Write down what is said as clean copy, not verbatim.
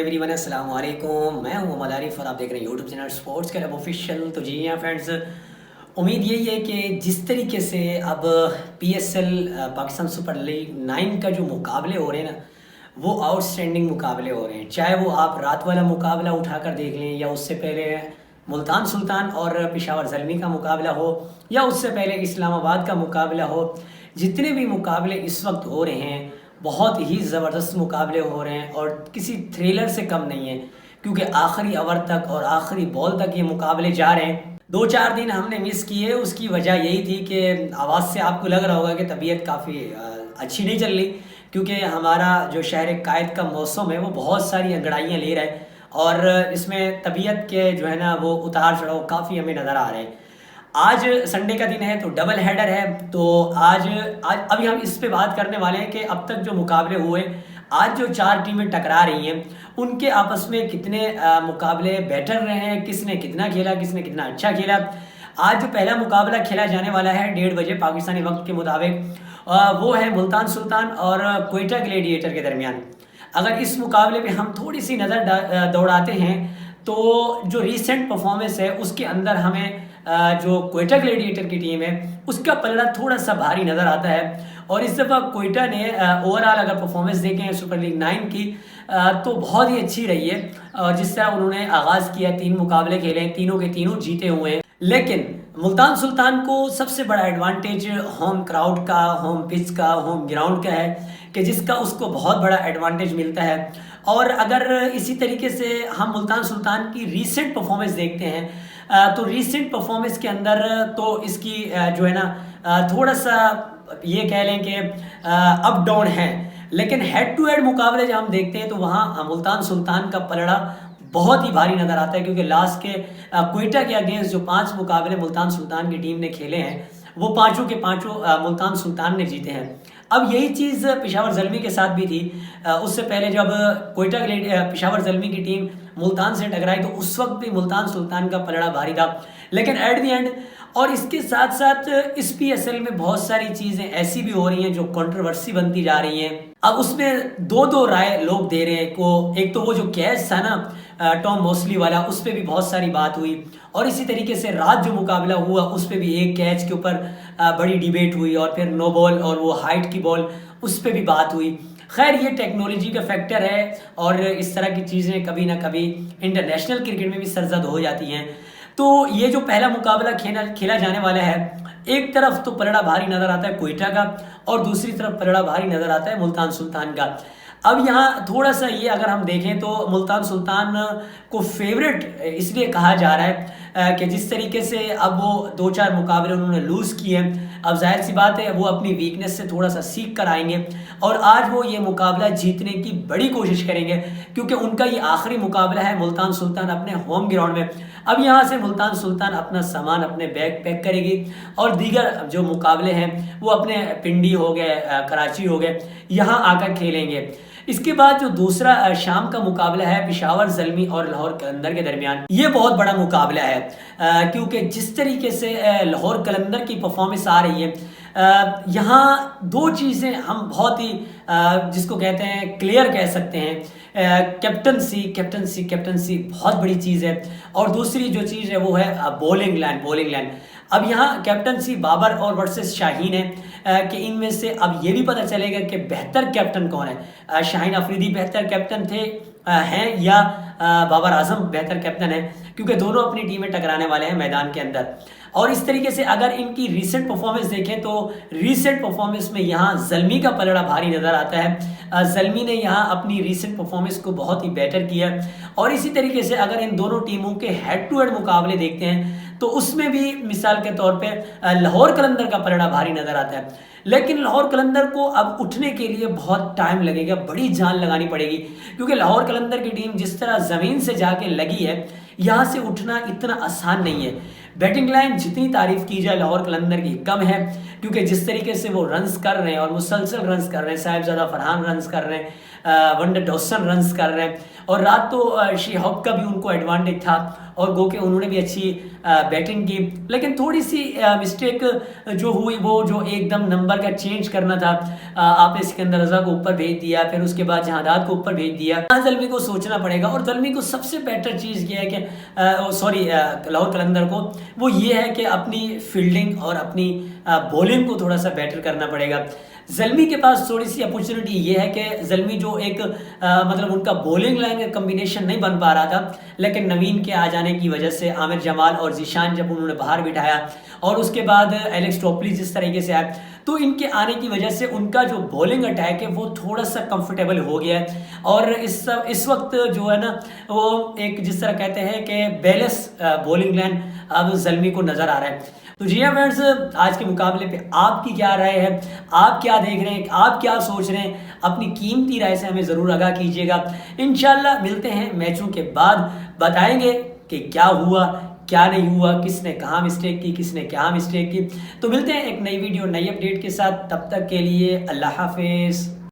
Everyone, अस्सलाम वालेकुम। मैं हूं मोहम्मद आरिफ और आप देख रहे हैं YouTube channel sports club official. तो जी हाँ फ्रेंड्स, उम्मीद यही है कि जिस तरीके से अब पीएसएल पाकिस्तान सुपर लीग 9 का जो मुकाबले हो रहे हैं ना, वो आउटस्टैंडिंग मुकाबले हो रहे हैं। चाहे वो आप रात वाला मुकाबला उठाकर देख लें, या उससे पहले मुल्तान सुल्तान और पेशावर ज़ल्मी का मुकाबला हो, या उससे पहले इस्लामाबाद का मुकाबला हो। जितने भी मुकाबले इस वक्त हो रहे हैं बहुत ही ज़बरदस्त मुकाबले हो रहे हैं और किसी थ्रिलर से कम नहीं है, क्योंकि आखिरी ओवर तक और आखिरी बॉल तक ये मुकाबले जा रहे हैं। 2-4 दिन हमने मिस किए, उसकी वजह यही थी कि आवाज़ से आपको लग रहा होगा कि तबीयत काफ़ी अच्छी नहीं चल रही, क्योंकि हमारा जो शहर कायद का मौसम है वो बहुत सारी अंगड़ाइयाँ ले रहा है और इसमें तबीयत के जो है ना वो उतार चढ़ाव काफ़ी हमें नज़र आ रहे हैं। आज संडे का दिन है तो डबल हेडर है। तो आज आज अभी हम इस पे बात करने वाले हैं कि अब तक जो मुकाबले हुए, आज जो 4 टीमें टकरा रही हैं उनके आपस में कितने मुकाबले बेटर रहे हैं, किसने कितना खेला, किसने कितना अच्छा खेला। आज जो पहला मुकाबला खेला जाने वाला है 1:30 बजे पाकिस्तानी वक्त के मुताबिक, वो है मुल्तान सुल्तान और क्वेटा ग्लेडिएटर के दरमियान। अगर इस मुकाबले पे हम थोड़ी सी नज़र दौड़ाते हैं तो जो रीसेंट परफॉर्मेंस है उसके अंदर हमें जो क्वेटा ग्लेडिएटर की टीम है उसका पलड़ा थोड़ा सा भारी नज़र आता है। और इस दफ़ा क्वेटा ने ओवरऑल अगर परफॉर्मेंस देखें सुपर लीग 9 की तो बहुत ही अच्छी रही है। और जिस तरह उन्होंने आगाज़ किया, 3 मुकाबले खेले हैं, तीनों के तीनों जीते हुए हैं। लेकिन मुल्तान सुल्तान को सबसे बड़ा एडवांटेज होम क्राउड का, होम पिच का, होम ग्राउंड का है, कि जिसका उसको बहुत बड़ा एडवांटेज मिलता है। और अगर इसी तरीके से हम मुल्तान सुल्तान की रीसेंट परफॉर्मेंस देखते हैं तो रीसेंट परफॉर्मेंस के अंदर तो इसकी जो है ना थोड़ा सा ये कह लें कि अप डाउन है। लेकिन हेड टू हेड मुकाबले जब हम देखते हैं तो वहाँ मुल्तान सुल्तान का पलड़ा बहुत ही भारी नज़र आता है, क्योंकि लास्ट के क्वेटा के अगेंस्ट जो 5 मुकाबले मुल्तान सुल्तान की टीम ने खेले हैं वो पाँचों के पाँचों मुल्तान सुल्तान ने जीते हैं। अब यही चीज़ पेशावर ज़ल्मी के साथ भी थी। उससे पहले जब क्वेटा पेशावर ज़ल्मी की टीम मुल्तान से टकराई तो उस वक्त भी मुल्तान सुल्तान का पलड़ा भारी था। लेकिन एट दी एंड, और इसके साथ साथ इस पीएसएल में बहुत सारी चीज़ें ऐसी भी हो रही हैं जो कंट्रोवर्सी बनती जा रही हैं। अब उसमें दो राय लोग दे रहे हैं को। एक तो वो जो कैच था ना टॉम मोसली वाला, उस पर भी बहुत सारी बात हुई, और इसी तरीके से रात जो मुकाबला हुआ उस पर भी एक कैच के ऊपर बड़ी डिबेट हुई, और फिर नो बॉल और वो हाइट की बॉल उस पर भी बात हुई। खैर, ये टेक्नोलॉजी का फैक्टर है और इस तरह की चीज़ें कभी ना कभी इंटरनेशनल क्रिकेट में भी सरजद हो जाती हैं। तो ये जो पहला मुकाबला खेला जाने वाला है, एक तरफ तो पलड़ा भारी नज़र आता है क्वेटा का और दूसरी तरफ पलड़ा भारी नज़र आता है मुल्तान सुल्तान का। अब यहाँ थोड़ा सा ये अगर हम देखें तो मुल्तान सुल्तान को फेवरेट इसलिए कहा जा रहा है कि जिस तरीके से अब वो 2-4 मुकाबले उन्होंने लूज़ किए हैं, अब जाहिर सी बात है वो अपनी वीकनेस से थोड़ा सा सीख कर आएंगे और आज वो ये मुकाबला जीतने की बड़ी कोशिश करेंगे, क्योंकि उनका ये आखिरी मुकाबला है मुल्तान सुल्तान अपने होम ग्राउंड में। अब यहाँ से मुल्तान सुल्तान अपना सामान अपने बैग पैक करेगी और दीगर जो मुकाबले हैं वो अपने पिंडी हो गए, कराची हो गए, यहाँ आकर खेलेंगे। इसके बाद जो दूसरा शाम का मुकाबला है पेशावर ज़ल्मी और लाहौर कलंदर के दरमियान, ये बहुत बड़ा मुकाबला है क्योंकि जिस तरीके से लाहौर कलंदर की परफॉर्मेंस आ रही है, यहाँ 2 चीज़ें हम बहुत ही जिसको कहते हैं क्लियर कह सकते हैं। कैप्टनसी बहुत बड़ी चीज़ है, और दूसरी जो चीज़ है वो है बॉलिंग लाइन। अब यहाँ कैप्टनसी बाबर और वर्सेस शाहीन है कि इनमें से अब ये भी पता चलेगा कि बेहतर कैप्टन कौन है। शाहीन अफरीदी बेहतर कैप्टन हैं या बाबर आजम बेहतर कैप्टन है, क्योंकि दोनों अपनी टीमें टकराने वाले हैं मैदान के अंदर। और इस तरीके से अगर इनकी रीसेंट परफॉर्मेंस देखें तो रीसेंट परफॉर्मेंस में यहाँ ज़ल्मी का पलड़ा भारी नज़र आता है। ज़ल्मी ने यहाँ अपनी रीसेंट परफॉर्मेंस को बहुत ही बेटर किया। और इसी तरीके से अगर इन दोनों टीमों के हेड टू हेड मुकाबले देखते हैं तो उसमें भी मिसाल के तौर पे लाहौर कलंदर का पलड़ा भारी नज़र आता है। लेकिन लाहौर कलंदर को अब उठने के लिए बहुत टाइम लगेगा, बड़ी जान लगानी पड़ेगी, क्योंकि लाहौर कलंदर की टीम जिस तरह ज़मीन से जाके लगी है, यहाँ से उठना इतना आसान नहीं है। बैटिंग लाइन जितनी तारीफ की जाए लाहौर कलंदर की कम है, क्योंकि जिस तरीके से वो रन्स कर रहे हैं और मुसलसल रन्स कर रहे हैं, साहिबजादा फरहान रन्स कर रहे हैं, 102 रन्स कर रहे हैं। और रात तो शी-होप का भी उनको एडवांटेज था और गो के उन्होंने भी अच्छी बैटिंग की, लेकिन थोड़ी सी मिस्टेक जो हुई वो जो एकदम नंबर का चेंज करना था, आपने सिकंदर रजा को ऊपर भेज दिया, फिर उसके बाद जहादात को ऊपर भेज दिया। ज़ल्मी को सोचना पड़ेगा और ज़ल्मी को सबसे बेटर चीज़ ये है कि सॉरी लाहौर कलंदर को वो ये है कि अपनी फील्डिंग और अपनी बॉलिंग को थोड़ा सा बेटर करना पड़ेगा। ज़ल्मी के पास थोड़ी सी अपॉर्चुनिटी ये है कि ज़ल्मी जो एक मतलब उनका बॉलिंग लाइन का कम्बिनेशन नहीं बन पा रहा था, लेकिन नवीन के आ जाने की वजह से आमिर जमाल और ज़ीशान जब उन्होंने बाहर बिठाया और उसके बाद एलेक्स टोपली जिस तरीके से आए, तो इनके आने की वजह से उनका जो बॉलिंग अटैक है वो थोड़ा सा कंफर्टेबल हो गया है। और इस वक्त जो है ना वो एक जिस तरह कहते हैं कि बैलेंस बॉलिंग लाइन अब ज़ल्मी को नज़र आ रहा है। तो जी हाँ फ्रेंड्स, आज के मुकाबले पे आपकी क्या राय है, आप क्या देख रहे हैं, आप क्या सोच रहे हैं, अपनी कीमती राय से हमें ज़रूर आगाह कीजिएगा। इंशाल्लाह मिलते हैं मैचों के बाद, बताएंगे कि क्या हुआ क्या नहीं हुआ, किसने कहाँ मिस्टेक की, किसने क्या मिस्टेक की। तो मिलते हैं एक नई वीडियो नई अपडेट के साथ, तब तक के लिए अल्लाह हाफिज़।